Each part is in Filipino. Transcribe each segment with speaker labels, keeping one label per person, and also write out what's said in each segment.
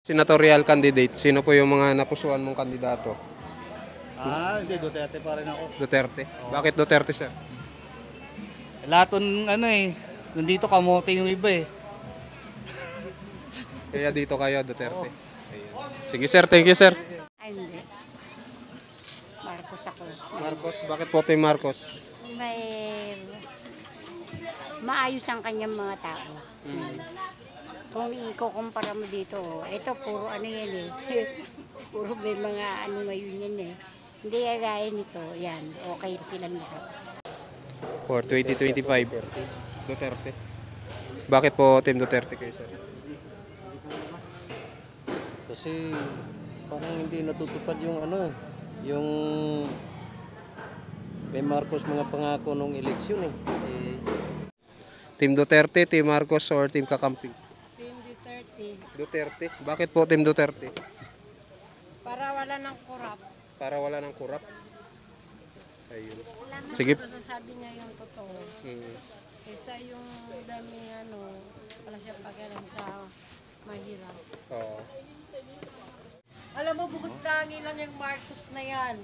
Speaker 1: Senatorial candidate, sino po yung mga napusuan mong kandidato?
Speaker 2: Hindi, Duterte pa rin ako.
Speaker 1: Duterte. Bakit Duterte, sir?
Speaker 2: Lahat ng nandito kamote yung iba eh.
Speaker 1: Kaya dito kayo, Duterte. Ayun. Sige, sir. Thank you, sir.
Speaker 3: Ay, hindi. Marcos ako.
Speaker 1: Marcos. Bakit po Team Marcos?
Speaker 3: May maayos ang kanyang mga tao. Kung ikukumpara mo dito, ito puro ano yan eh. Puro may mga ano ngayon yan eh. Hindi gaya nito, yan. Okay silang lahat.
Speaker 1: For 2025. Duterte. Bakit po Team Duterte kayo, sir?
Speaker 4: Kasi parang hindi natutupad yung yung kay Marcos mga pangako nung eleksyon eh.
Speaker 1: Team Duterte, Team Marcos, or Team Kakamping?
Speaker 3: Team Duterte.
Speaker 1: Duterte. Bakit po Team Duterte?
Speaker 3: Para wala ng kurap.
Speaker 1: Para wala ng kurap. Ayun.
Speaker 3: Alam mo,
Speaker 1: Sige.
Speaker 3: sabi niya yung totoo. Kaysa yung daming wala siya pag-alam sa mahirap.
Speaker 1: Oo.
Speaker 5: Alam mo, bukod tangi lang yung Marcos na yan.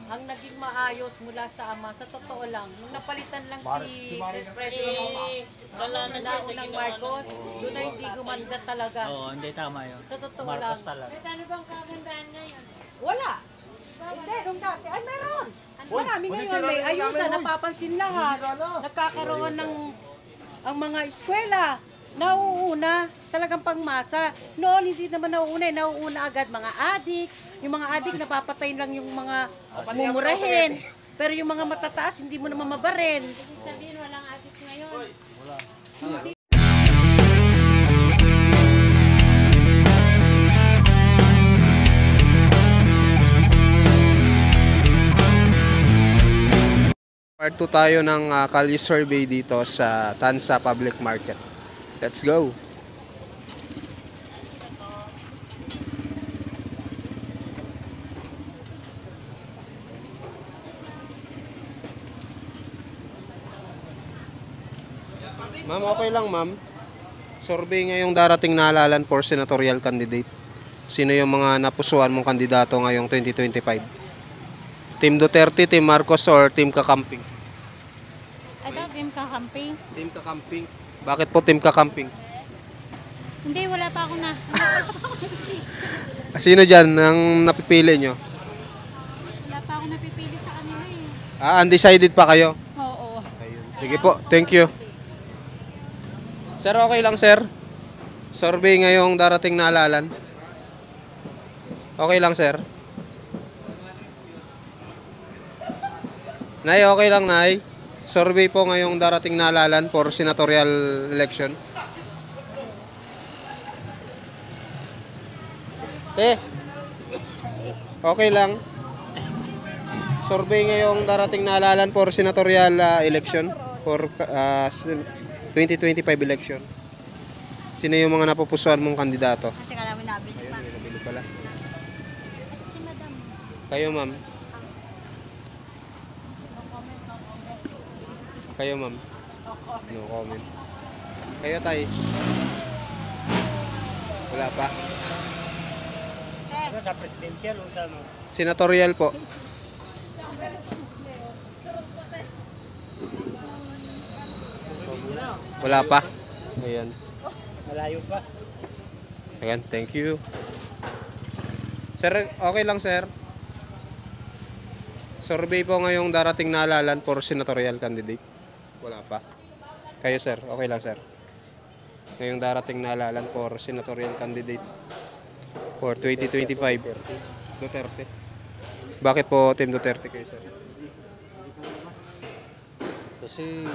Speaker 5: Ang naging maayos mula sa ama, sa totoo lang, nung napalitan lang si President naunang Marcos, doon na hindi gumanda talaga.
Speaker 6: Oo, hindi tama yun.
Speaker 5: Sa totoo
Speaker 6: Marcos
Speaker 5: lang.
Speaker 6: talaga.
Speaker 3: Ano bang kagandahan ngayon?
Speaker 5: Wala. Hindi, nung dati, ay meron. Marami ngayon, may ayuda, napapansin lahat. Nagkakaroon ng ang mga eskwela. Nauuna, talagang pangmasa. Noon, hindi naman nauuna agad mga adik. Yung mga adik, napapatay lang yung mga mumurahin. Pero yung mga matataas, hindi mo naman mabaril.
Speaker 3: Ibig sabihin, walang adik ngayon.
Speaker 1: Part 2 tayo ng Kalye Survey dito sa Tansa Public Market. Let's go! Ma'am, okay lang ma'am. Survey ngayong darating na halalan for senatorial candidate. Sino yung mga napusuan mong kandidato ngayong 2025? Team Duterte, Team Marcos, or Team Kakamping?
Speaker 3: Ano, team kakamping?
Speaker 1: Team Kakamping. Bakit po Team Kakamping?
Speaker 3: Hindi, wala pa ako na.
Speaker 1: Sino dyan ang napipili nyo?
Speaker 3: Wala pa ako napipili sa kanila eh.
Speaker 1: Undecided pa kayo?
Speaker 3: Oo.
Speaker 1: Ayun. Sige po, thank you. Sir, okay lang sir? Survey ngayong darating na halalan. Okay lang sir? Nay, okay lang Nay? Survey po ngayong darating na halalan for senatorial election. Okay lang. Survey ngayong darating na halalan for senatorial election for 2025 election. Sino yung mga napupusuan mong kandidato?
Speaker 3: Kasi ka namin nabili pa.
Speaker 1: Ayun, nabili pala.
Speaker 3: Si madam.
Speaker 1: Kayo ma'am. Kayo ma'am. No comment. Kayo tay. Wala pa.
Speaker 2: Sa presidential o sa
Speaker 1: Senatorial po. Wala pa. Ayan.
Speaker 2: malayo pa.
Speaker 1: Ayan, thank you. Sir, okay lang sir. Survey po ngayong darating na halalan for senatorial candidate. Wala pa. Kayo sir, okay lang sir. Ngayong darating na halalan for senatorial candidate for 2025. Duterte. Bakit po Team Duterte kayo sir?
Speaker 4: Kasi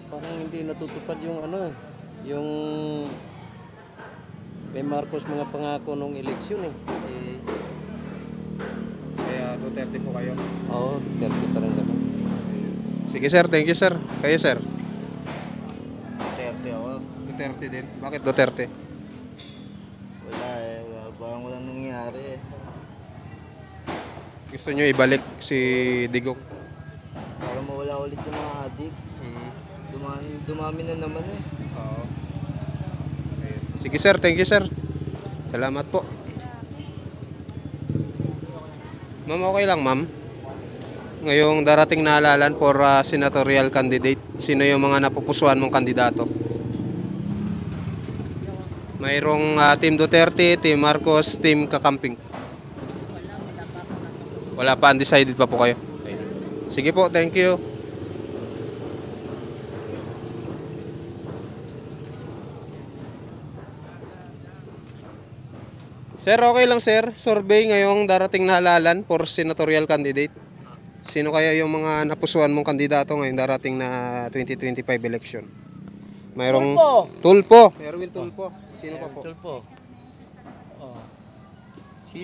Speaker 4: parang hindi natutupad yung yung kay Marcos mga pangako nung eleksyon eh.
Speaker 1: Kaya Duterte po kayo.
Speaker 4: Oo, Duterte pa rin ako.
Speaker 1: Sige sir, thank you sir. Kayo sir?
Speaker 2: Duterte ako.
Speaker 1: Duterte din. Bakit Duterte?
Speaker 2: Wala eh. Parang walang nangyayari eh.
Speaker 1: Gusto nyo ibalik si Digong?
Speaker 2: Para mawala ulit yung mga adik. Dumami na naman eh.
Speaker 1: Oo. Ayun. Sige sir, thank you sir. Salamat po. Ma'am, okay lang ma'am. Ngayong darating na halalan for senatorial candidate, sino yung mga napupusuan mong kandidato? Mayroong Team Duterte, Team Marcos, Team Kakamping. Wala pa, undecided pa po kayo. Okay. Sige po, thank you. Sir, okay lang sir. Survey ngayong darating na halalan for senatorial candidate. Sino kaya yung mga napusuan mong kandidato ngayong darating na 2025 election? Mayroong Tulpo. Erwin Tulpo. Sino pa po?
Speaker 6: Tulpo. Oh. Si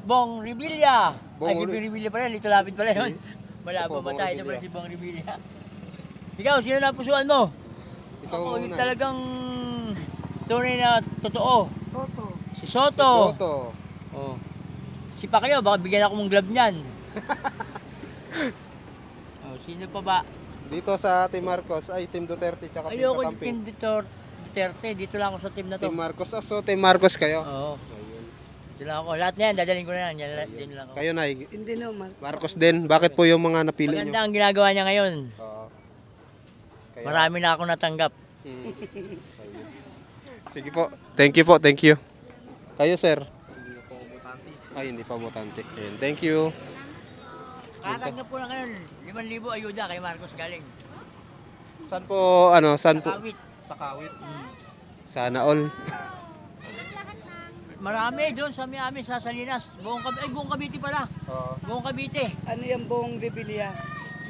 Speaker 6: Bong Revilla.
Speaker 1: Bong
Speaker 6: Ay, si Bong Revilla pala. Lito lapit pala yun. Wala
Speaker 1: Opo,
Speaker 6: pa
Speaker 1: Bong
Speaker 6: matay
Speaker 1: Revilla.
Speaker 6: naman si Bong Revilla. Ikaw, sino napusuan mo?
Speaker 1: Ikaw
Speaker 6: Ako, yung
Speaker 1: muna.
Speaker 6: talagang tunay na totoo. Si Soto.
Speaker 1: Soto.
Speaker 6: Oh. Si Pacquiao, baka bigyan ako mong glove niyan. Oh, sino pa ba?
Speaker 1: Dito sa Team Marcos, ay Team Duterte tsaka Team
Speaker 6: Ayoko yung
Speaker 1: Kakamping.
Speaker 6: Team Duterte. Dito lang ako sa team na to.
Speaker 1: Team Marcos. So Team Marcos kayo.
Speaker 6: Oo.
Speaker 1: Ayun.
Speaker 6: Dito lang ako. Lahat na yan, dadalhin ko na yan. Yan lang ako.
Speaker 1: Kayo na.
Speaker 3: Hindi naman.
Speaker 1: Marcos din. Bakit po yung mga napili nyo?
Speaker 6: Maganda ang ginagawa niya ngayon.
Speaker 1: Oo. Kaya,
Speaker 6: Marami na ako natanggap.
Speaker 1: Hmm. Ayun. Sige po. Thank you po. Thank you. Kayo sir. Ay, hindi pa botante. Ayun. Thank you.
Speaker 6: Katanggap po na ngayon, 5,000 ayuda kay Marcos galing.
Speaker 1: Saan po, ano, saan po?
Speaker 6: Kawit.
Speaker 1: Sa Kawit.
Speaker 6: Mm.
Speaker 1: Sana all.
Speaker 6: Marami doon sa Miami, sa Salinas. Buong Cavite pala.
Speaker 1: Oo.
Speaker 6: Buong Cavite.
Speaker 3: Ano yung buong Rebilla?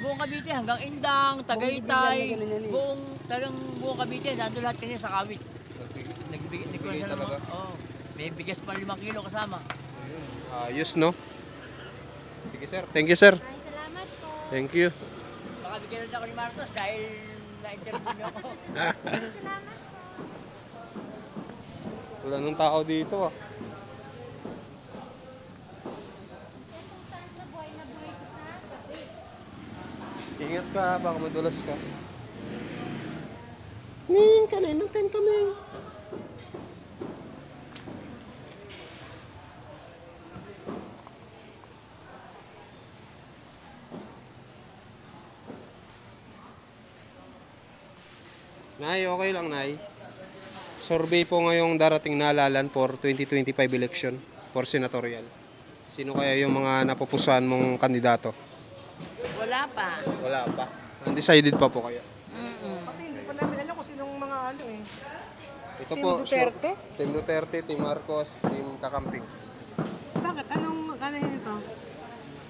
Speaker 6: Buong Cavite hanggang Indang, Tagaytay,
Speaker 3: Buong Biblia na
Speaker 6: talagang buong Cavite. Nandun lahat kanina sa Kawit. Nagbigay
Speaker 1: Nagbigay
Speaker 6: sila ng
Speaker 1: talaga?
Speaker 6: oh, may bigas pa 5 kilo kasama.
Speaker 1: Ayos, no? Sige, sir. Thank you, sir.
Speaker 7: Salamat po.
Speaker 1: Thank you.
Speaker 6: Baka bigyan na ako ni Marcos dahil na-interview niyo ako.
Speaker 1: Wala nang tao dito, ah. Ingat ka, baka madulas ka. Kaninang time kami. Nay, okay lang, Nay. Survey po ngayong darating na halalan for 2025 election for senatorial. Sino kaya yung mga napupusuan mong kandidato?
Speaker 5: Wala pa.
Speaker 1: Wala pa. Undecided pa po kayo.
Speaker 8: Kasi hindi pa namin alam kung sinong mga ano eh.
Speaker 1: Ito
Speaker 8: Team
Speaker 1: po,
Speaker 8: Duterte?
Speaker 1: Team Duterte, Team Marcos, Team Kakamping.
Speaker 8: Bakit? Anong ano yun ito?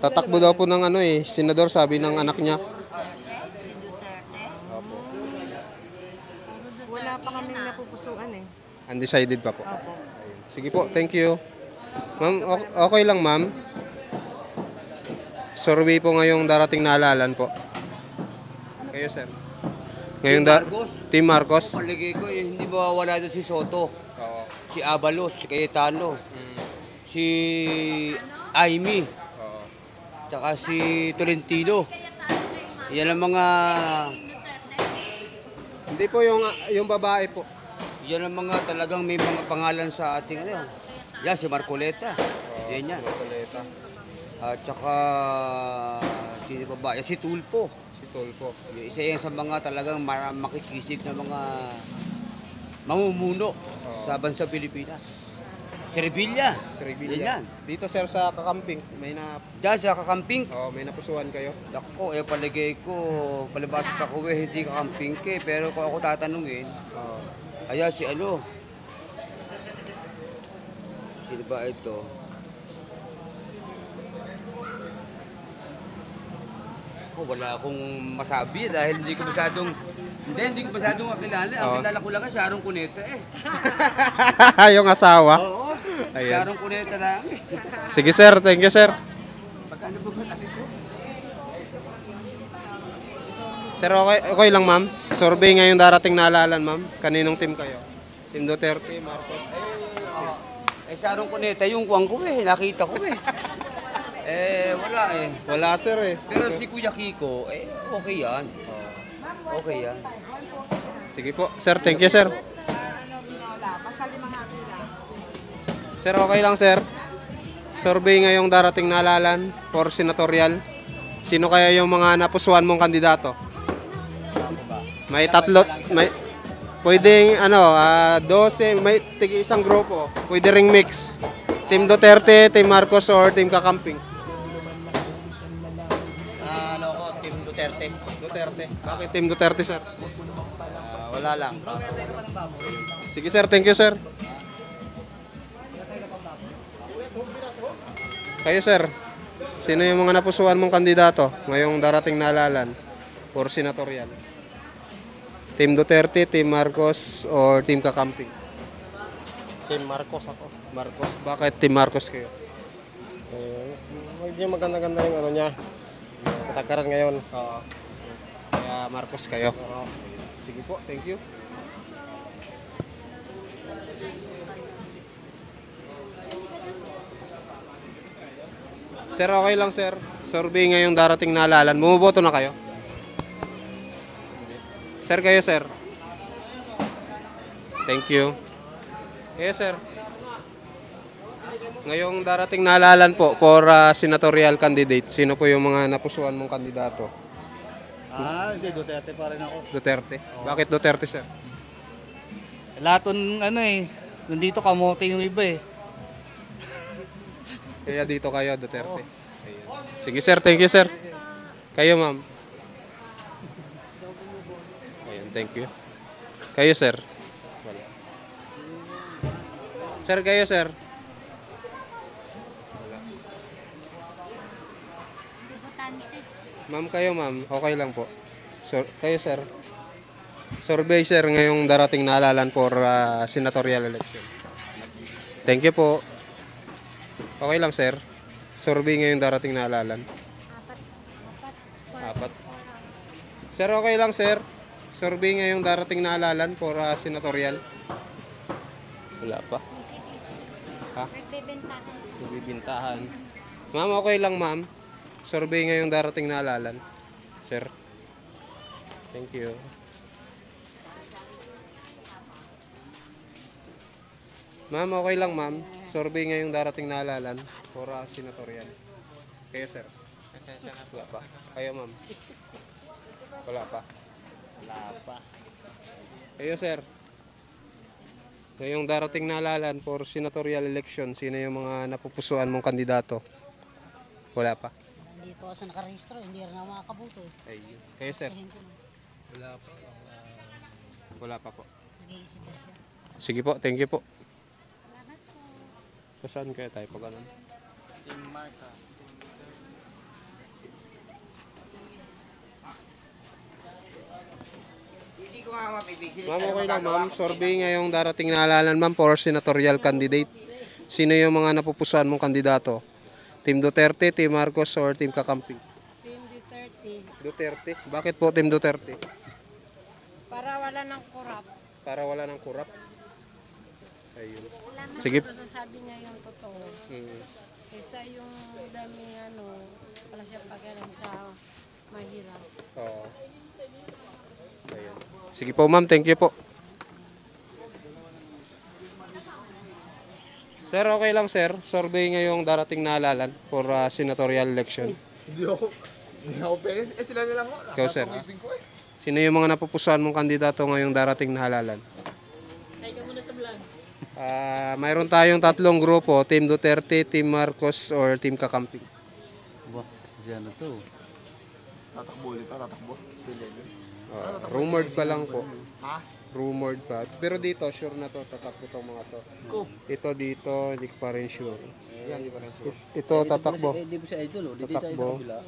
Speaker 1: Tatakbo daw po ng ano senador, sabi ng anak niya.
Speaker 7: Si Duterte.
Speaker 1: Opo.
Speaker 8: Wala pa kaming napupusuan eh.
Speaker 1: Undecided pa po.
Speaker 8: Opo.
Speaker 1: Ayun. Sige po, thank you. Ma'am, okay lang ma'am. Survey po ngayong darating na halalan po. Kayo sir. Ngayong Team Marcos.
Speaker 9: Paligay ko, hindi ba wala doon si Soto,
Speaker 1: Oo.
Speaker 9: si Abalos, si Cayetano, si Aimee,
Speaker 1: Oo.
Speaker 9: tsaka si Tolentino. Yan ang mga,
Speaker 1: Hindi po yung babae po.
Speaker 9: yan ang mga talagang may mga pangalan sa ating ano. Yan, si Marcoleta. Yan yan.
Speaker 1: Marcoleta.
Speaker 9: At tsaka, sino pa ba? Yan, si Tulpo.
Speaker 1: Si Tulpo.
Speaker 9: Isa yan sa mga talagang makikisig na mga mamumuno sa bansang Pilipinas. Si Revilla.
Speaker 1: Si Revilla.
Speaker 9: Yan.
Speaker 1: Dito sir sa Kakamping, may
Speaker 9: Diyan sa Kakamping.
Speaker 1: may napusuan kayo.
Speaker 9: Ako, paligay ko, palibasat ako hindi kakamping ke, pero kung ako tatanungin, kaya si ano, sino ba ito? Oh, wala akong masabi dahil hindi ko masyadong kakilala. Ang kilala ko lang si Sharon Cuneta eh.
Speaker 1: Yung asawa.
Speaker 9: Oo,
Speaker 1: Ayan.
Speaker 9: Sharon Cuneta lang.
Speaker 1: Sige sir, thank you sir.
Speaker 9: Pagkano ba natin ko?
Speaker 1: Sir, okay lang ma'am. Survey ngayong darating na halalan ma'am. Kaninong team kayo? Team Duterte, Marcos.
Speaker 9: Sharon Cuneta, yung kuwang ko eh, nakita ko eh. Wala eh.
Speaker 1: Wala sir eh.
Speaker 9: Pero si Kuya Kiko, okay yan. Okay yan.
Speaker 1: Sige po. Sir, thank you sir. Sir, okay lang sir. Survey ngayong darating na halalan for senatorial. Sino kaya yung mga napusuan mong kandidato? May tatlo, may pwedeng 12, may tigi isang grupo. Pwede ring mix. Team Duterte, Team Marcos, or Team Kakamping.
Speaker 2: Team Duterte.
Speaker 1: Duterte. Bakit Team Duterte, sir?
Speaker 2: Wala lang.
Speaker 1: Sige, sir. Thank you, sir. Kayo, sir. Sino yung mga napusuan mong kandidato ngayong darating na halalan for senatorial? Team Duterte, Team Marcos, or Team Kakamping?
Speaker 4: Team Marcos ako.
Speaker 1: Marcos. Bakit Team Marcos kayo?
Speaker 4: Medyo maganda-ganda yung ano niya. Katagaran ngayon.
Speaker 1: Oo. Kaya Marcos kayo. Sige po, thank you. Sir, okay lang sir. Survey ngayong darating na halalan. Bumuboto na kayo? Sir, kayo sir. Thank you. Kayo sir. Ngayong darating na halalan po for senatorial candidate, sino po yung mga napusuan mong kandidato?
Speaker 2: Hindi, Duterte pa rin ako.
Speaker 1: Duterte. Bakit Duterte sir?
Speaker 2: Lahat nandito kamote yung iba eh.
Speaker 1: Kaya dito kayo, Duterte. Ayun. Sige sir, thank you sir. Kayo ma'am. Ayun, thank you. Kayo sir. Wala. Sir, kayo sir. Wala. Ma'am, kayo ma'am. Okay lang po. Kayo sir. Survey sir ngayong darating na halalan for senatorial election. Thank you po. Okay lang, sir. Survey ngayong darating na halalan. Apat. Sir, okay lang, sir. Survey ngayong darating na halalan for senatorial. Wala pa. Ha? Nagbibintahan. Ma'am, okay lang, ma'am. Survey ngayong darating na halalan. Sir. Thank you. Ma'am, okay lang, ma'am. Survey ngayong darating na halalan for senatorial. Kayo, sir? Wala pa. Kayo, ma'am? Wala pa. Wala pa. Kayo, sir? Ngayong darating na halalan for senatorial election, sino yung mga napupusuan mong kandidato? Wala pa.
Speaker 3: Hindi po ako nakarehistro, hindi rin ako makakabuto.
Speaker 1: Ayun. Kayo, sir?
Speaker 2: Wala pa.
Speaker 1: Wala pa po.
Speaker 3: Nag-iisip ba siya?
Speaker 1: Sige po, thank you po. Saan kaya tayo pag ganun?
Speaker 2: Team Marcos.
Speaker 1: Ma'am, okay lang ma'am. Survey ngayong darating na halalan ma'am for senatorial candidate. Sino yung mga napupusuan mong kandidato? Team Duterte, Team Marcos, or Team Kakamping?
Speaker 5: Team Duterte.
Speaker 1: Duterte. Bakit po Team Duterte?
Speaker 5: Para wala ng kurap.
Speaker 1: Para wala ng kurap. Ayun. Sige.
Speaker 5: Sabi niya yung totoo. Kaysa yung daming wala siyang pakialam sa mahirap.
Speaker 1: Oo. Ayun. Sige po ma'am, thank you po. Sir, okay lang sir. Survey ngayong darating na halalan for senatorial election.
Speaker 10: Hindi ako pwede. Sila na lang ako.
Speaker 1: Ikaw sir. Sino yung mga napupusuan mong kandidato ngayong darating na halalan? Mayroon tayong tatlong grupo, Team Duterte, Team Marcos, or Team Kakamping.
Speaker 2: Diyan na to.
Speaker 10: Tatakbo ulit ako, tatakbo.
Speaker 1: Rumored pa lang po.
Speaker 10: Ha?
Speaker 1: Rumored pa. Pero dito, sure na to, tatakbo tong mga to. Ito dito, hindi ko pa rin sure.
Speaker 10: Yan, di ba rin sure?
Speaker 1: Ito, tatakbo.
Speaker 2: Hindi mo si Idol, oh. Dito tayo sa
Speaker 1: Tatakbo.
Speaker 2: kabila.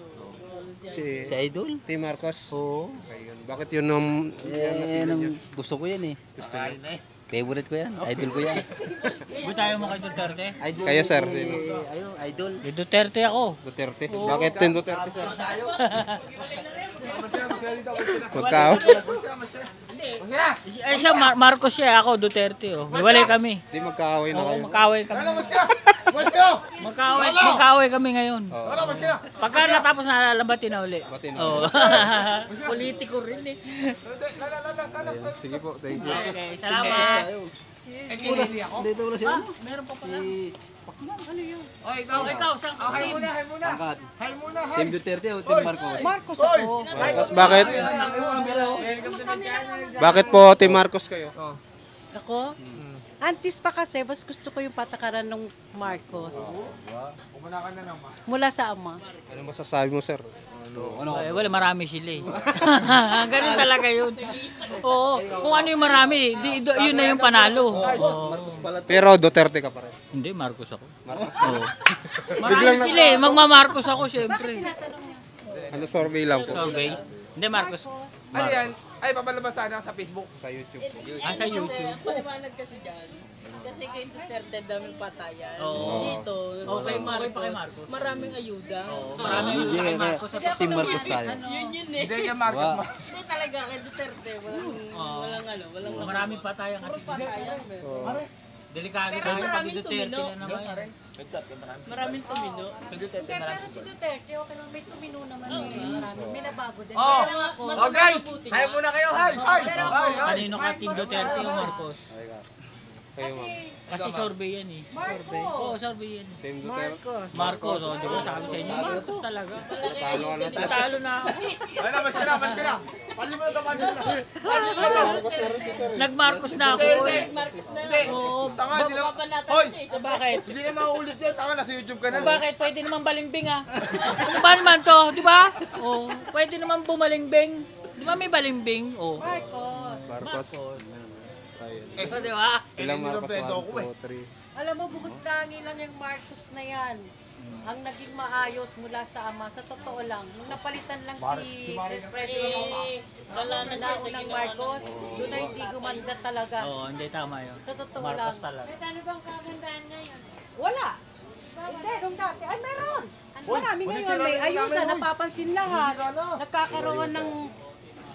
Speaker 1: Si
Speaker 2: Idol?
Speaker 1: Team Marcos.
Speaker 2: Oo.
Speaker 1: Ayun. Bakit yun ang napili niya?
Speaker 2: Gusto ko yan eh.
Speaker 1: Gusto niya?
Speaker 2: Favorite ko yan. Idol ko yan.
Speaker 6: Ba't tayo mo kay Duterte?
Speaker 2: Idol.
Speaker 1: Kaya sir.
Speaker 2: Ayun, Idol.
Speaker 6: May Duterte ako.
Speaker 1: Duterte. Bakit Team Duterte sir? Magkao?
Speaker 6: Hindi, Ay siya, Marcos siya, ako Duterte. Oh. Hiwalay kami.
Speaker 1: Di magkaaway na
Speaker 6: Oo,
Speaker 1: kayo.
Speaker 6: magkaaway kami. Magkaaway kami ngayon. Pagka natapos na lalabatin na uli.
Speaker 1: Batin na
Speaker 6: Oo. Politiko rin eh.
Speaker 1: Ayun. Sige po, thank you.
Speaker 6: Okay, salamat.
Speaker 2: Dito wala siya.
Speaker 6: Meron pa pala.
Speaker 10: Oh,
Speaker 6: Ikaw, saan ka team?
Speaker 2: Team Duterte o Team Marcos?
Speaker 8: Marcos ako.
Speaker 1: Marcos, bakit? Bakit po Team Marcos kayo?
Speaker 5: Ako? Antis pa kasi, mas gusto ko yung patakaran ng Marcos. Mula sa ama.
Speaker 1: Ano masasabi mo, sir?
Speaker 6: Wala, marami sila eh. Ganun talaga yun. Oo, kung ano yung marami, yun na yung panalo. Oo.
Speaker 1: Pero Duterte ka pa rin.
Speaker 6: Hindi, Marcos ako.
Speaker 1: Marcos.
Speaker 6: Oo. Marami sila eh, magma-Marcos ako syempre.
Speaker 1: Ano survey lang po?
Speaker 6: Survey. Hindi, Marcos.
Speaker 10: Ano yan? Ay, papalabas sana sa Facebook.
Speaker 1: Sa YouTube po.
Speaker 6: Sa YouTube.
Speaker 5: Paliwanag kasi dyan. Kasi kay Duterte daming patayan.
Speaker 6: Oo.
Speaker 5: Dito,
Speaker 6: Okay pa kay Marcos.
Speaker 5: maraming ayuda.
Speaker 6: Maraming
Speaker 2: Hindi,
Speaker 6: kay
Speaker 2: kaya
Speaker 6: Marcos.
Speaker 2: Team Marcos tayo.
Speaker 5: Yun eh.
Speaker 10: Hindi ka Marcos.
Speaker 5: Hindi talaga kay Duterte. Walang
Speaker 6: Maraming patayan kasi.
Speaker 5: patayan.
Speaker 6: Delikado
Speaker 5: Pero
Speaker 6: tayo pag
Speaker 5: maraming
Speaker 6: Duterte
Speaker 5: tumino.
Speaker 6: na naman.
Speaker 5: Maraming tumino. Pero si Duterte, okay lang. May tumino naman eh. Maraming. May nabago din.
Speaker 10: Oh,
Speaker 5: Kaya lang ako,
Speaker 10: oh guys! Hay muna kayo, hay! Hay!
Speaker 5: Pero
Speaker 10: Hay! Hay!
Speaker 6: Kanino ka, Team Duterte o Marcos?
Speaker 1: Kayo, ma'am.
Speaker 6: Kasi survey yan eh. Survey? Oo, survey yan.
Speaker 1: Team Duterte.
Speaker 6: Marcos, o di ba sabi sa inyo, Marcos talaga.
Speaker 1: Talo ka na, sir.
Speaker 6: Natalo na ako.
Speaker 10: Ay na, mas ka na, mas ka na! Pali mo na ito, pali mo na!
Speaker 1: Marcos na rin si sir.
Speaker 6: Nag-Marcos na ako.
Speaker 5: Marcos na
Speaker 10: Hindi!
Speaker 6: Oo.
Speaker 10: Tanga, di na...
Speaker 5: pa natin
Speaker 10: Hoy!
Speaker 5: siya.
Speaker 6: So bakit?
Speaker 10: Hindi na mauulit yan, tanga, nasa YouTube ka na.
Speaker 6: Bakit? Pwede naman balimbing ah. Ano ba naman to? Di ba? Oh, pwede naman bumalingbing. Di ba may balimbing? Oh.
Speaker 5: Marcos.
Speaker 1: Marcos. Ayun.
Speaker 6: Ito di ba?
Speaker 1: Ilang Marcos?
Speaker 10: Pedo ko
Speaker 1: 1, 2, 3.
Speaker 5: Alam mo, bukod tangi lang yung Marcos na yan. Ang naging maayos mula sa ama, sa totoo lang, nung napalitan lang si President ng Marcos, doon na hindi gumanda talaga.
Speaker 6: Oo, hindi tama yun.
Speaker 5: Sa totoo
Speaker 6: Marcos
Speaker 5: lang.
Speaker 6: talaga.
Speaker 7: Ano bang kagandahan ngayon?
Speaker 5: Wala. Hindi, nung dati, ay meron. Marami ngayon, may ayuda, napapansin lahat. Nagkakaroon ng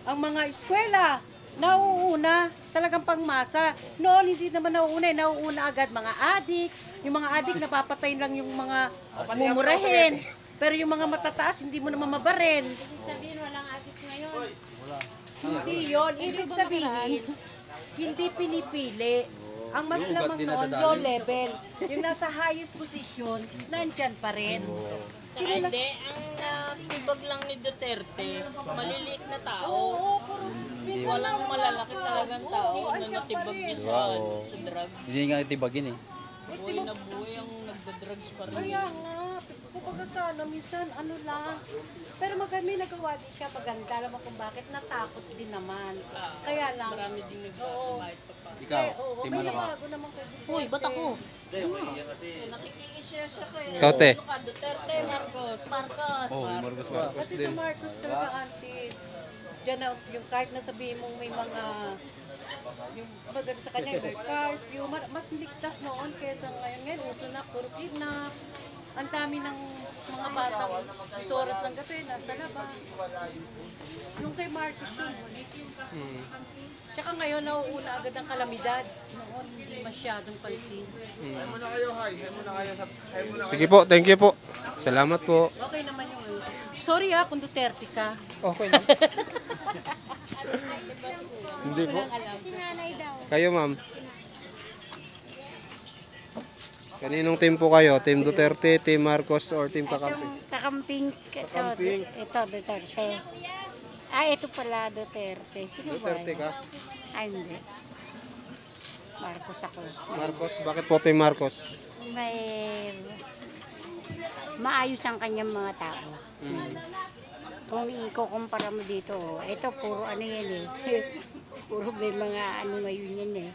Speaker 5: ang mga eskwela. Nauuna, talagang pangmasa. Noon, hindi naman nauuna agad mga adik. Yung mga adik, napapatay lang yung mga mumurahin. Pero yung mga matataas, hindi mo naman mabaril.
Speaker 7: Ibig sabihin walang adik ngayon.
Speaker 5: Hindi yun. Ibig sabihin, hindi pinipili. Ang mas lamang noon, low level. Yung nasa highest position, nandyan pa rin. Sino na?
Speaker 11: Hindi, ang tibag lang ni Duterte, maliliit na tao.
Speaker 5: Oo, puro
Speaker 11: Walang malalaki talagang tao na natibag niya sa drug.
Speaker 2: Hindi nga itibagin eh.
Speaker 11: Buhay na buhay ang nagda-drugs pa rin.
Speaker 5: Kaya nga, kumbaga sana, minsan ano lang. Pero may nagawa din siya maganda. Alam mo kung bakit, natakot din naman. Kaya lang.
Speaker 11: Marami din nagbabayad pa pa.
Speaker 2: Ikaw,
Speaker 5: May nabago naman kay Duterte.
Speaker 7: Uy, ba't ako?
Speaker 11: Nakikisya siya kay
Speaker 1: Ikaw, te.
Speaker 11: Duterte, Marcos.
Speaker 7: Marcos.
Speaker 2: Oh, Marcos.
Speaker 5: Kasi sa Marcos talaga, auntie, dyan na, yung kahit na sabihin mong may mga, yung baga sa kanya, may curfew, mas ligtas noon kaysa ngayon. Ngayon, uso na, puro kidnap. Ang dami ng mga batang oras ng gabi, nasa labas. Yung kay Marcos yun, tsaka ngayon, nauuna agad ang kalamidad. Noon, hindi masyadong pansin.
Speaker 10: Hay muna kayo, hay. Hay muna kayo. Hay muna kayo.
Speaker 1: Sige po, thank you po. Salamat po.
Speaker 5: Okay naman yung sorry kung Duterte ka.
Speaker 1: Okay lang. Hindi po.
Speaker 7: Si nanay daw.
Speaker 1: Kayo, ma'am. Kaninong team po kayo? Team Duterte, Team Marcos, or Team Kakamping?
Speaker 3: Kakamping.
Speaker 1: Kakamping.
Speaker 3: Ito, Duterte. Ito pala, Duterte. Sino ba?
Speaker 1: Duterte ka?
Speaker 3: Hindi. Marcos ako.
Speaker 1: Marcos, bakit po Team Marcos?
Speaker 3: May maayos ang kanyang mga tao. Kung ikukumpara mo dito, ito puro ano yan eh. Puro may mga ano ngayon yan eh.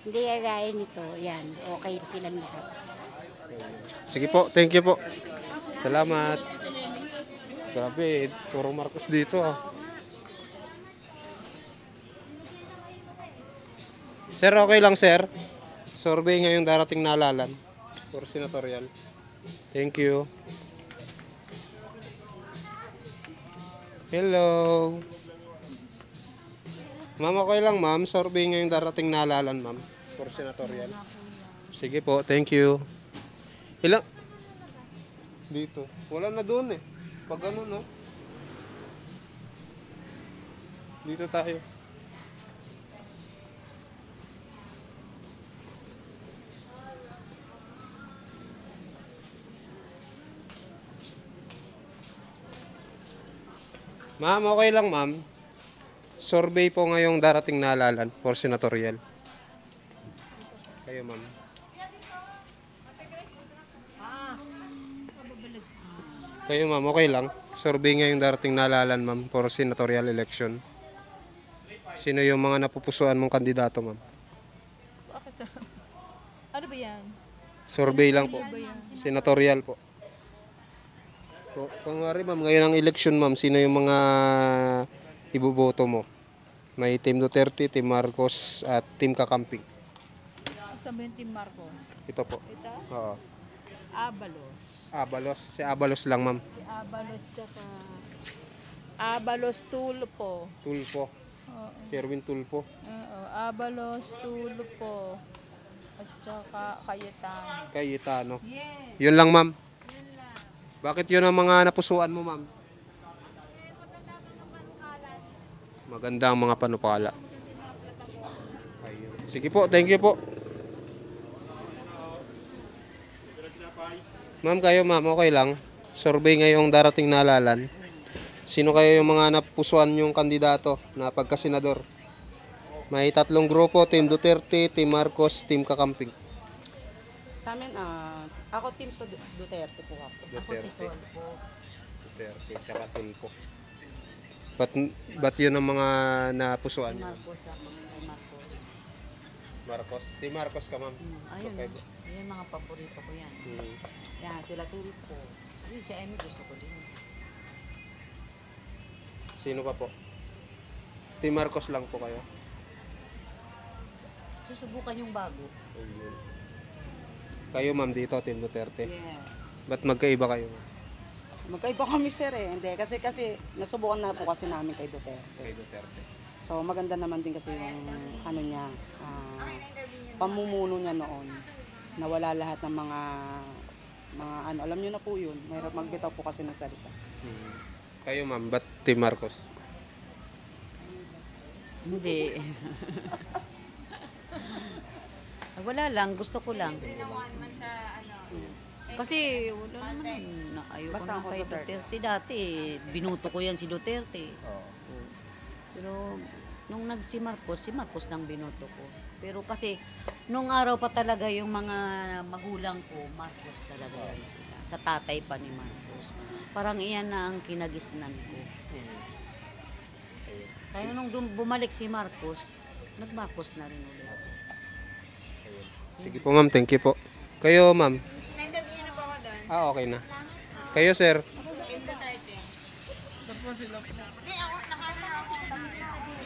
Speaker 3: Hindi gaya nito, yan. Okay silang lahat.
Speaker 1: Sige po, thank you po. Salamat. Grabe, puro Marcos dito ah. Sir, okay lang sir. Survey ngayong darating na halalan for senatorial. Thank you. Hello. Ma'am, okay lang ma'am. Survey ngayong darating na halalan ma'am. For senatorial. Sige po, thank you. Ilang? Dito. Wala na doon eh. Pag ano no? Dito tayo. Ma'am, okay lang ma'am. Survey po ngayong darating na halalan for senatorial. Kayo ma'am. Kayo ma'am, okay lang. Survey ngayong darating na halalan ma'am for senatorial election. Sino yung mga napupusuan mong kandidato ma'am?
Speaker 8: Bakit? Ano ba yan?
Speaker 1: Survey lang po. Senatorial po. Kung nga rin ma'am, ngayon ang election ma'am, sino yung mga iboboto mo? May Team Duterte, Team Marcos, at Team Kakamping.
Speaker 8: Sabihin Team Marcos.
Speaker 1: Ito po.
Speaker 8: Ito?
Speaker 1: Oo.
Speaker 8: Abalos.
Speaker 1: Abalos. Si Abalos lang ma'am.
Speaker 8: Si Abalos tsaka... Abalos Tulpo.
Speaker 1: Tulpo.
Speaker 8: Oo.
Speaker 1: Kerwin Tulpo.
Speaker 8: Oo. Abalos Tulpo. At tsaka Cayetano.
Speaker 1: Cayetano.
Speaker 8: Yes.
Speaker 1: Yun lang ma'am. Bakit yun ang mga napusuan mo ma'am? Maganda ang mga panukala. Ayun. Sige po, thank you po. Ma'am, kayo ma'am, okay lang. Survey ngayong darating na halalan. Sino kayo yung mga napusuan yung kandidato na pagkasenador? May 3 grupo, Team Duterte, Team Marcos, Team Kakamping.
Speaker 12: Sa amin, ako Team Duterte po ako.
Speaker 1: Duterte. Duterte, tsaka Tulpo. Ba't yun ang mga napusuan?
Speaker 13: Marcos ako, kay Marcos.
Speaker 1: Marcos. Team Marcos ka ma'am.
Speaker 13: Ayun,
Speaker 1: Okay.
Speaker 13: yung mga paborito ko yan.
Speaker 12: Yan, sila Tulpo.
Speaker 13: Ayun, si Amy gusto ko din.
Speaker 1: Sino pa po? Team Marcos lang po kayo.
Speaker 13: Susubukan yung bago.
Speaker 1: Ayun. Kayo ma'am dito, Team Duterte.
Speaker 12: Yes.
Speaker 1: Ba't magkaiba kayo?
Speaker 12: Magkaiba kami sir eh. Hindi, kasi nasubukan na po kasi namin kay Duterte.
Speaker 1: Kay Duterte.
Speaker 12: So maganda naman din kasi yung ano niya, pamumuno niya noon. Nawala lahat ng mga ano, alam niyo na po yun. Mahirap magbitaw po kasi ng salita.
Speaker 1: Kayo ma'am, ba't Team Marcos?
Speaker 13: Hindi. Wala lang, gusto ko lang. Kasi wala naman, ayoko
Speaker 12: Basta
Speaker 13: na
Speaker 12: ako
Speaker 13: kay Duterte dati. Binuto ko yan si Duterte. Pero nung si Marcos nang binuto ko. Pero kasi nung araw pa talaga yung mga magulang ko, Marcos talaga yan sila. Sa tatay pa ni Marcos. Parang iyan na ang kinagisnan ko. Kaya nung bumalik si Marcos, nag-Marcos na rin ulit.
Speaker 1: Sige po ma'am, thank you po. Kayo ma'am? Okay na. Kayo sir?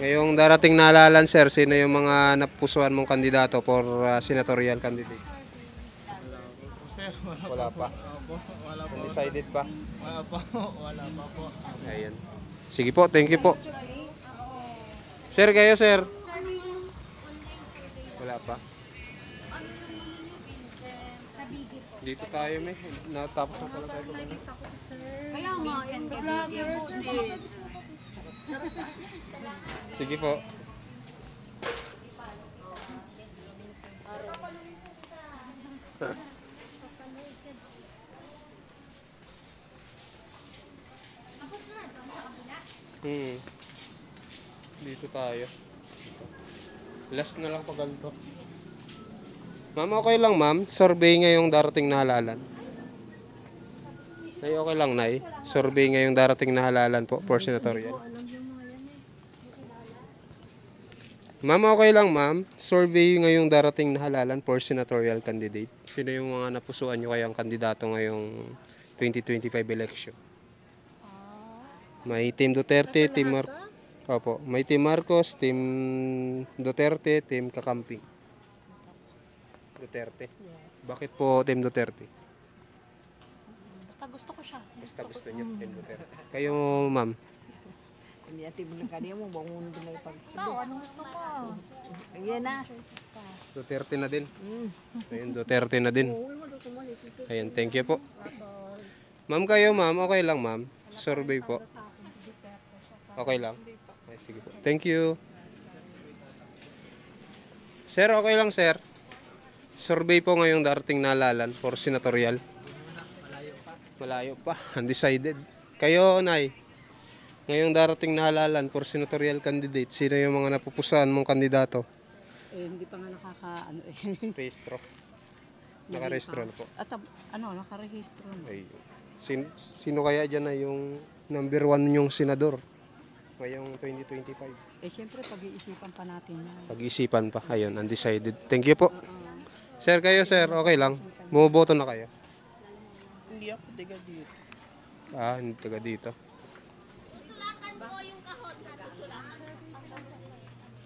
Speaker 1: Ngayong darating na halalan sir, sino yung mga napusuan mong kandidato for senatorial candidate? Wala pa.
Speaker 10: Wala pa.
Speaker 1: Undecided pa?
Speaker 10: Wala pa. Wala pa po.
Speaker 1: Ayan. Sige po, thank you po. Sir, kayo sir? Wala pa. Dito tayo may. Natapos na pala tayo.
Speaker 13: Kaya nga, yan sa vloggers.
Speaker 1: Sige po. Dito tayo. Last na lang pag ganito. Ma'am, okay lang ma'am. Survey ngayong darating na halalan. Nay, okay lang nay. Survey ngayong darating na halalan po for senatorial. Ma'am, okay lang ma'am. Survey ngayong darating na halalan for senatorial candidate. Sino yung mga napusuan nyo kayang kandidato ngayong 2025 election? May Team Duterte, Team Marcos. Opo, may Team Marcos, Team Duterte, Team Kakamping. Duterte. Bakit po Team Duterte?
Speaker 5: Basta gusto ko siya.
Speaker 1: Basta gusto niyo Team Duterte. Kayo, ma'am?
Speaker 5: Hindi natin mo ng kanya mo, bangun doon na ipag.
Speaker 8: Ikaw, anong gusto mo?
Speaker 5: Ayan na.
Speaker 1: Duterte na din. Ayun, Duterte na din. Ayan, thank you po. Ma'am kayo, ma'am. Okay lang, ma'am. Survey po. Okay lang. Ay, sige po. Thank you. Sir, okay lang, sir. Survey po ngayong darating na halalan for senatorial. Malayo pa. Undecided. Kayo, Nay. Ngayong darating na halalan for senatorial candidate, sino yung mga napupusuan mong kandidato?
Speaker 12: Hindi pa nga nakaka-ano eh.
Speaker 1: Rehistro. Nakarehistro na po.
Speaker 12: At nakarehistro na.
Speaker 1: Ay, sino kaya dyan na yung number 1 yung senador ngayong 2025?
Speaker 12: Siyempre, pag-iisipan pa natin yan.
Speaker 1: Pag-iisipan pa. Ayun, undecided. Thank you po. Sir, kayo, sir. Okay lang. Bumoboto na kayo.
Speaker 10: Hindi ako taga dito.
Speaker 1: Hindi taga dito.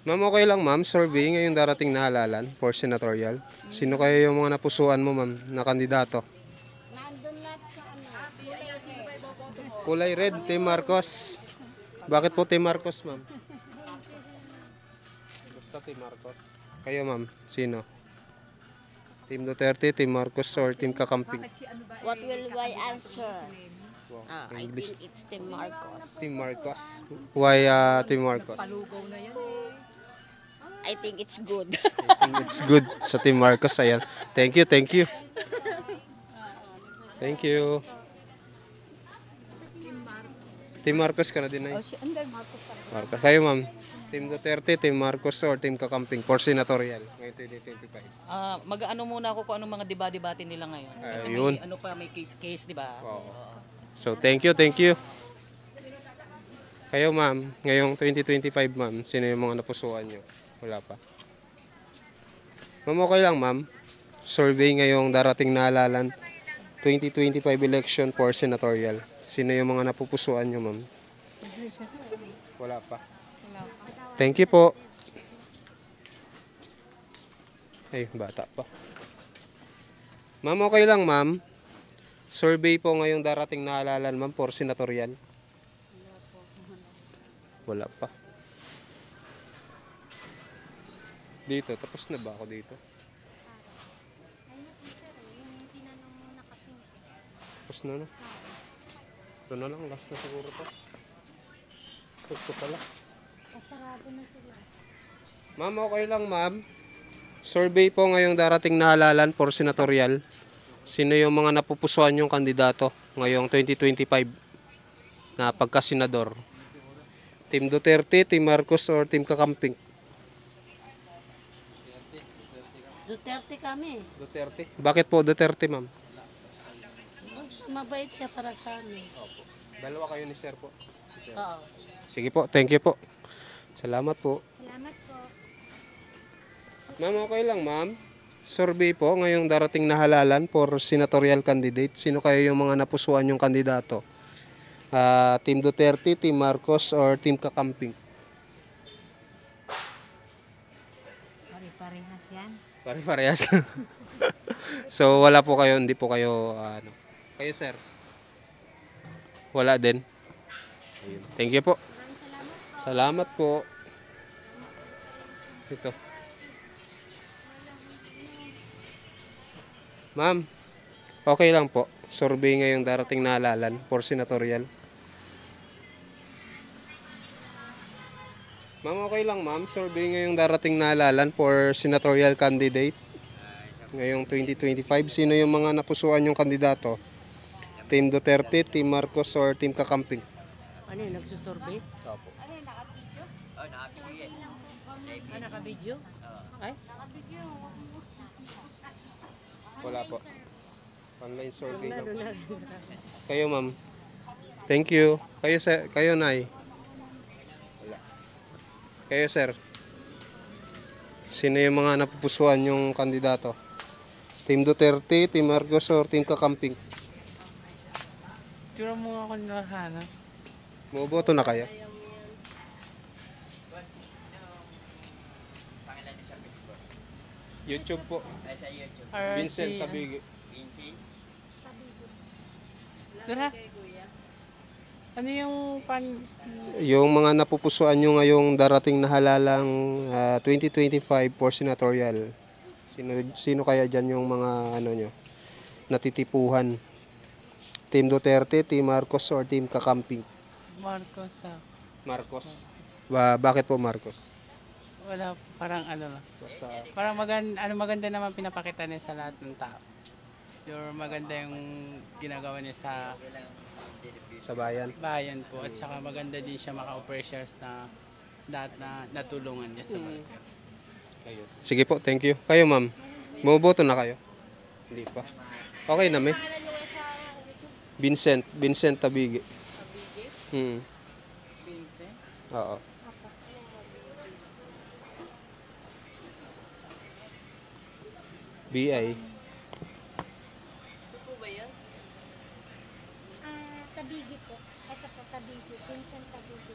Speaker 1: Ma'am, okay lang, ma'am. Survey ngayong darating na halalan for senatorial. Sino kayo yung mga napusuan mo, ma'am, na kandidato? Kulay red, Team Marcos. Bakit po Team Marcos, ma'am? Basta Team Marcos. Kayo, ma'am. Sino? Team Duterte, Team Marcos, or Team Kakamping?
Speaker 7: What will I answer? I
Speaker 1: English.
Speaker 7: think it's Team Marcos.
Speaker 1: Team Marcos. Why Team Marcos?
Speaker 5: Palugaw na yan
Speaker 7: I think it's good.
Speaker 1: I think it's good sa Team Marcos. Ayan. Thank you, thank you. Thank you. Team Marcos ka na din, ay? Marcos. Kayo, ma'am. Team Duterte, Team Marcos, or Team Kakamping for senatorial ngayong 2025?
Speaker 11: Mag-ano muna ako kung anong mga debate nila ngayon. Kasi
Speaker 1: Ayun.
Speaker 11: may ano pa, may case, di ba?
Speaker 1: Wow. So, thank you, thank you. Kayo, ma'am, ngayong 2025, ma'am, sino yung mga napusuan nyo? Wala pa. Ma'am, okay lang, ma'am. Survey ngayong darating na halalan 2025 election for senatorial. Sino yung mga napupusuan nyo, ma'am? Wala pa. Thank you po. Ay, bata pa. Ma'am, okay lang, ma'am. Survey po ngayong darating na halalan, ma'am, for senatorial. Wala pa. Dito, tapos na ba ako dito? Tapos na, no? Ito na lang, last na siguro to. Ito pala. Ma'am, okay lang, ma'am. Survey po ngayong darating na halalan for senatorial. Sino yung mga napupusuan yung kandidato ngayong 2025 na pagka-senador? Team Duterte, Team Marcos, or Team Kakamping?
Speaker 13: Duterte kami.
Speaker 1: Duterte. Bakit po Duterte, ma'am?
Speaker 13: Mabait siya para sa amin.
Speaker 1: Dalawa kayo ni sir po.
Speaker 13: Oo.
Speaker 1: Sige po, thank you po. Salamat po.
Speaker 7: Salamat po.
Speaker 1: Ma'am, okay lang, ma'am. Survey po ngayong darating na halalan for senatorial candidate. Sino kayo yung mga napusuan yung kandidato? Team Duterte, Team Marcos, or Team Kakamping?
Speaker 7: Pare-parehas yan.
Speaker 1: Pare-parehas. So, wala po kayo, hindi po kayo, Kayo, sir? Wala din. Ayun. Thank you po. Salamat po. Ito. Ma'am, okay lang po. Survey ngayong darating na halalan for senatorial. Ma'am, okay lang, ma'am. Survey ngayong darating na halalan for senatorial candidate ngayong 2025. Sino yung mga napusuan yung kandidato? Team Duterte, Team Marcos, or Team Kakamping?
Speaker 13: Ano yung nagsusurvey?
Speaker 1: Opo.
Speaker 13: Naka-video? Ay?
Speaker 1: Wala po. Online survey lang. Kayo, ma'am. Thank you. Kayo, sir. Kayo, Nay. Wala. Kayo, sir. Sino yung mga napupusuan yung kandidato? Team Duterte, Team Marcos, or Team Kakamping?
Speaker 10: Tira mo ako nahanap.
Speaker 1: Bumoboto na kayo? YouTube po. Vincent Tabigi.
Speaker 10: Tara. Ano yung
Speaker 1: Yung mga napupusuan nyo ngayong darating na halalang 2025 for senatorial. Sino kaya dyan yung mga ano nyo, natitipuhan? Team Duterte, Team Marcos, or Team Kakamping?
Speaker 10: Marcos
Speaker 1: Marcos. Bakit po Marcos?
Speaker 10: Wala, parang ano lang.
Speaker 1: Basta,
Speaker 10: Parang maganda naman pinapakita niya sa lahat ng tao. Yung maganda yung ginagawa niya
Speaker 1: sa bayan.
Speaker 10: bayan po. At saka maganda din siya maka-offer shares na lahat na natulungan niya sa bayan.
Speaker 1: Sige po, thank you. Kayo ma'am, bumoboto na kayo? Hindi pa. Okay na may. Vincent Tabigi.
Speaker 10: Vincent?
Speaker 1: Oo. BI.
Speaker 14: Ito po ba yan?
Speaker 15: Tabigi po. Ito po, Tabigi. Vincent Tabigi.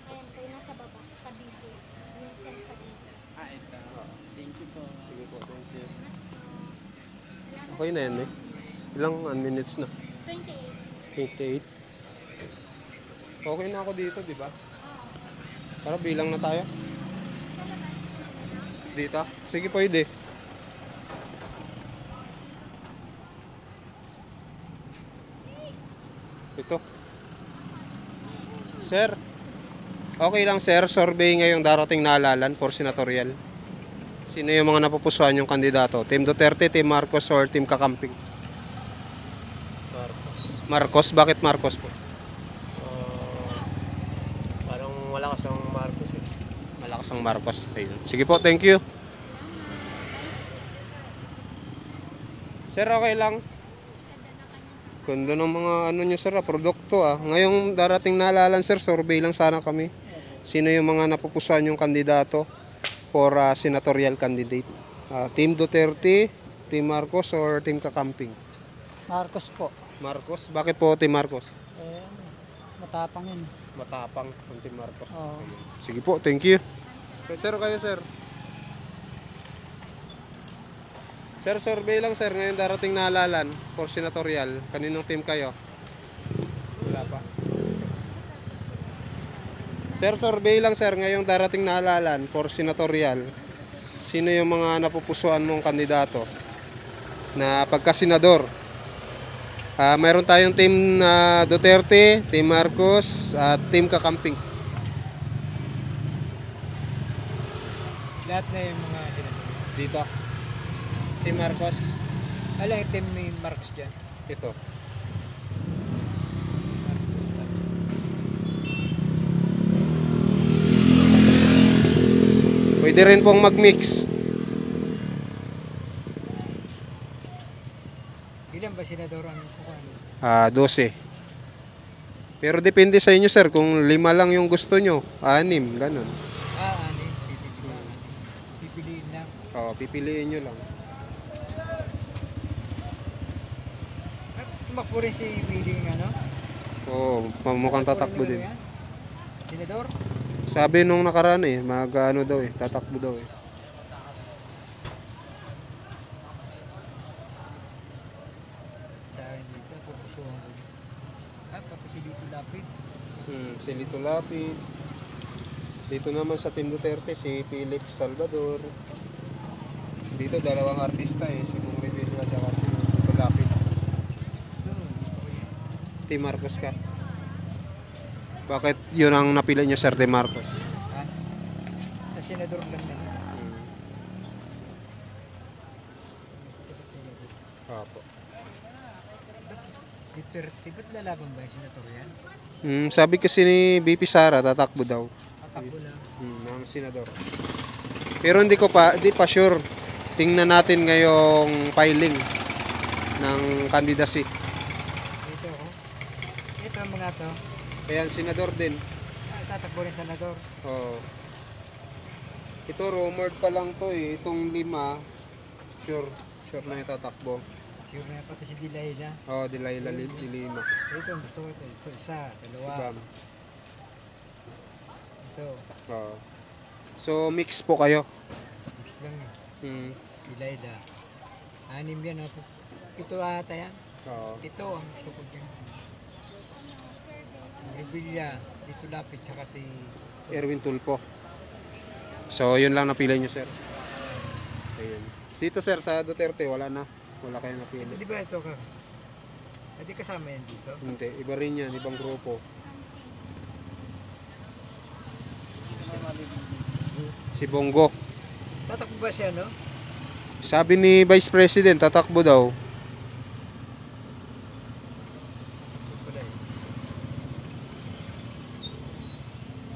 Speaker 15: Ayan po, yung nasa baba. Tabigi. Vincent Tabigi.
Speaker 10: Ito. Thank you po.
Speaker 1: Sige po, thank you. Okay na yan eh. Ilang minutes na?
Speaker 15: 28.
Speaker 1: 28. Okay na ako dito, di ba? Para bilang na tayo. Dito? Sige, pwede. Ito. Sir. Okay lang sir, survey ngayong darating na halalan for senatorial. Sino yung mga napupusuan yung kandidato? Team Duterte, Team Marcos, or Team Kakamping? Marcos. Bakit Marcos po?
Speaker 4: Parang malakas ang Marcos eh.
Speaker 1: Malakas ang Marcos. Ayun. Sige po, thank you. Sir, okay lang. Ganda ng mga ano nyo sir, produkto ah. Ngayong darating na halalan sir, survey lang sana kami. Sino yung mga napupusuan yung kandidato for senatorial candidate? Team Duterte, Team Marcos, or Team Kakamping?
Speaker 16: Marcos po.
Speaker 1: Marcos? Bakit po Team Marcos?
Speaker 16: Matapang yun.
Speaker 1: Matapang ang Team Marcos.
Speaker 16: Oo.
Speaker 1: Sige po, thank you. Sir, kayo sir. Sir, survey lang sir, ngayon darating na halalan for senatorial. Kaninong team kayo? Wala pa. Sir, survey lang sir, ngayong darating na halalan for senatorial. Sino yung mga napupusuan mong kandidato na pagka-senador? Mayroon tayong team Duterte, Team Marcos, at Team Kakamping.
Speaker 16: Lahat na yung mga senador.
Speaker 1: Dito. Team Marcos.
Speaker 16: Alam yung team ni Marcos dyan.
Speaker 1: Ito. Pwede rin pong mag-mix.
Speaker 16: Ilan ba senador ang kukuha?
Speaker 1: 12. Pero depende sa inyo sir, kung 5 lang yung gusto nyo, 6, ganun.
Speaker 16: Ani. Pipiliin lang.
Speaker 1: Oo, pipiliin nyo lang.
Speaker 16: Tumakbo rin si Willie ano?
Speaker 1: Oo, mukhang tatakbo din.
Speaker 16: Senador?
Speaker 1: Sabi nung nakaraan eh, mag-ano daw eh, tatakbo daw eh.
Speaker 16: Dahil dito, pupusuhan ko. Pati si Lito Lapid.
Speaker 1: Si Lito Lapid. Dito naman sa Team Duterte, si Philip Salvador. Dito, dalawang artista eh, si Bong Revilla at si Lito Lapid. Team Marcos ka? Bakit yun ang napili niyo sir, Team Marcos?
Speaker 16: Sa senador lang na.
Speaker 1: Opo.
Speaker 16: Duterte, ba't lalaban ba yung senador yan?
Speaker 1: Sabi kasi ni BP Sara, tatakbo daw.
Speaker 16: Tatakbo lang.
Speaker 1: Ng senador. Pero hindi pa sure. Tingnan natin ngayong filing ng candidacy.
Speaker 16: Ito oh. Ito ang mga to.
Speaker 1: Kaya senador din.
Speaker 16: Tatakbo rin senador.
Speaker 1: Oo. Ito rumored pa lang to eh. Itong 5, sure na itatakbo.
Speaker 16: Sure na pati si Dilayla.
Speaker 1: Oo, Dilayla Lima.
Speaker 16: Ito, gusto ko ito. Ito, isa, dalawa.
Speaker 1: Si Bam.
Speaker 16: Ito.
Speaker 1: Oo. So, mix po kayo?
Speaker 16: Mix lang eh. Dilayla. 6 yan. Ito ata yan.
Speaker 1: Oo.
Speaker 16: Ito ang gusto ko dyan. Revilla, dito lapit, saka si...
Speaker 1: Erwin Tulfo. So, yun lang napili nyo, sir. Ayun. Dito, sir, sa Duterte, wala na. Wala kayo napili.
Speaker 16: Hindi ba ito ka? Hindi kasama yan dito?
Speaker 1: Hindi, iba rin yan, ibang grupo. Si Bongo.
Speaker 16: Tatakbo ba siya, no?
Speaker 1: Sabi ni Vice President, tatakbo daw.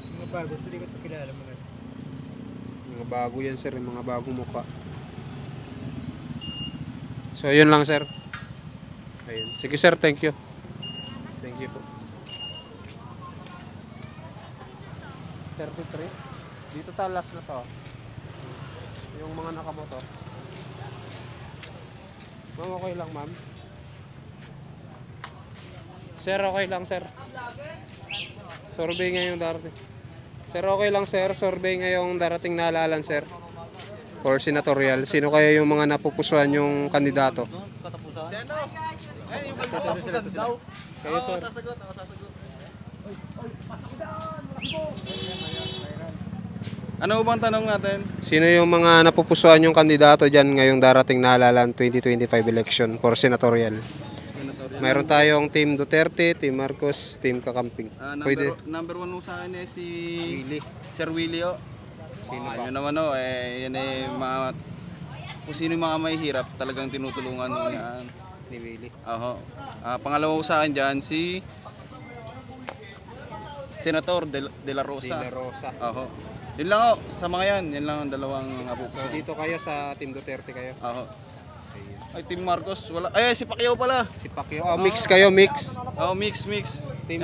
Speaker 16: Mga bago, hindi ko ito kilala mga.
Speaker 1: Mga bago yan, sir, yung mga bagong mukha. So, yun lang, sir. Ayun. Sige, sir, thank you. Thank you po. 33. Dito tayo last na to. Yung mga nakamoto. Ma'am, okay lang, ma'am. Sir, okay lang, sir. Survey ngayong darating. Sir, okay lang, sir. Survey ngayong darating na halalan, sir. For senatorial. Sino kaya yung mga napupusuan yung kandidato?
Speaker 17: Si ano? Eh, yung katapusan daw.
Speaker 1: Kayo, sir.
Speaker 17: Sasagot, ako sasagot.
Speaker 18: Ano bang tanong natin?
Speaker 1: Sino yung mga napupusuan yung kandidato dyan ngayong darating na halalan 2025 election for senatorial? Mayroon tayong Team Duterte, Team Marcos, Team Kakamping.
Speaker 18: Number 1 sa akin eh si
Speaker 1: Willie.
Speaker 18: Sir Willie.
Speaker 1: Sino ba?
Speaker 18: Yun naman yan mga kung sino yung mga may hirap talagang tinutulungan niya.
Speaker 1: Ni Willie.
Speaker 18: Pangalawa sa akin dyan si Senator De La Rosa.
Speaker 1: De La Rosa.
Speaker 18: Yun lang sa mga yan lang ang dalawang
Speaker 1: So dito kayo sa Team Duterte kayo?
Speaker 18: Ay, Team Marcos, wala. Ay, si Pacquiao pala.
Speaker 1: Si Pacquiao. Mix kayo, mix.
Speaker 18: Mix.
Speaker 1: Team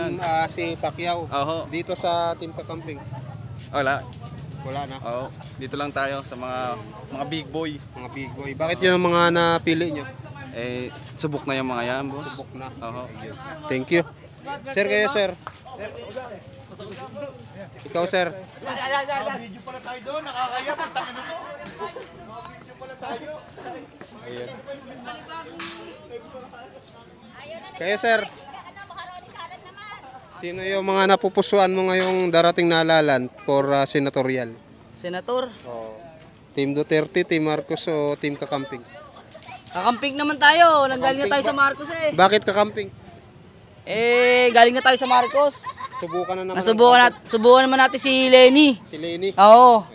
Speaker 1: si Pacquiao. Dito sa Team Kakamping.
Speaker 18: Wala.
Speaker 1: Wala na.
Speaker 18: Dito lang tayo sa mga big boy.
Speaker 1: Mga big boy. Bakit yun ang mga napili nyo?
Speaker 18: Subok na yung mga yan, boss.
Speaker 1: Subok na. Thank you. Sir, kayo, sir. Ikaw, sir.
Speaker 17: Video pala tayo doon, nakakaya pag takin mo. Video pala tayo.
Speaker 1: Ayan. Kayo, sir. Sino yung mga napupusuan mo ngayong darating na halalan for senatorial?
Speaker 19: Senator?
Speaker 1: Team Duterte, Team Marcos o Team Kakamping?
Speaker 19: Kakamping naman tayo. Nanggaling na tayo sa Marcos eh.
Speaker 1: Bakit Kakamping?
Speaker 19: Galing na tayo sa Marcos.
Speaker 1: Subukan na naman.
Speaker 19: Subukan naman natin si Lenny.
Speaker 1: Si Lenny?
Speaker 19: Oo.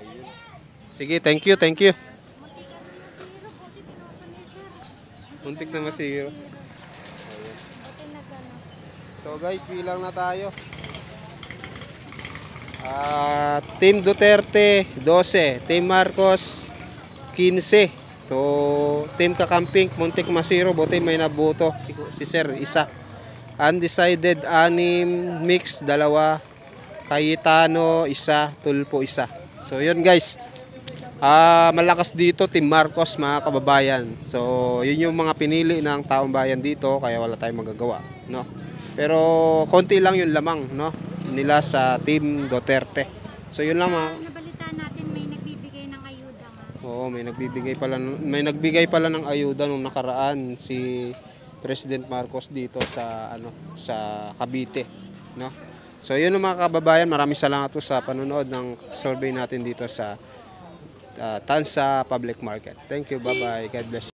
Speaker 1: Sige, thank you, thank you. Muntik na masiro. So guys, bilang na tayo. Team Duterte, 12. Team Marcos, 15. So, Team Kakamping, muntik masiro. Buti may nabuto. Si Sir, isa. Undecided, 6. Mix, 2. Cayetano, 1. Tulfo, 1. So, yun guys. Malakas dito, Team Marcos, mga kababayan. So, yun yung mga pinili ng taong bayan dito. Kaya wala tayong magagawa, no? Pero, konti lang yung lamang, no? Nila sa Team Duterte. So, yun lang mga...
Speaker 15: Nabalitaan natin may nagbibigay ng ayuda nga.
Speaker 1: Oo, may nagbigay pala ng ayuda nung nakaraan si President Marcos dito sa sa Cavite, no? So yun mga kababayan, maraming salamat po sa panonood ng survey natin dito sa Tansa Public Market. Thank you, bye-bye. God bless.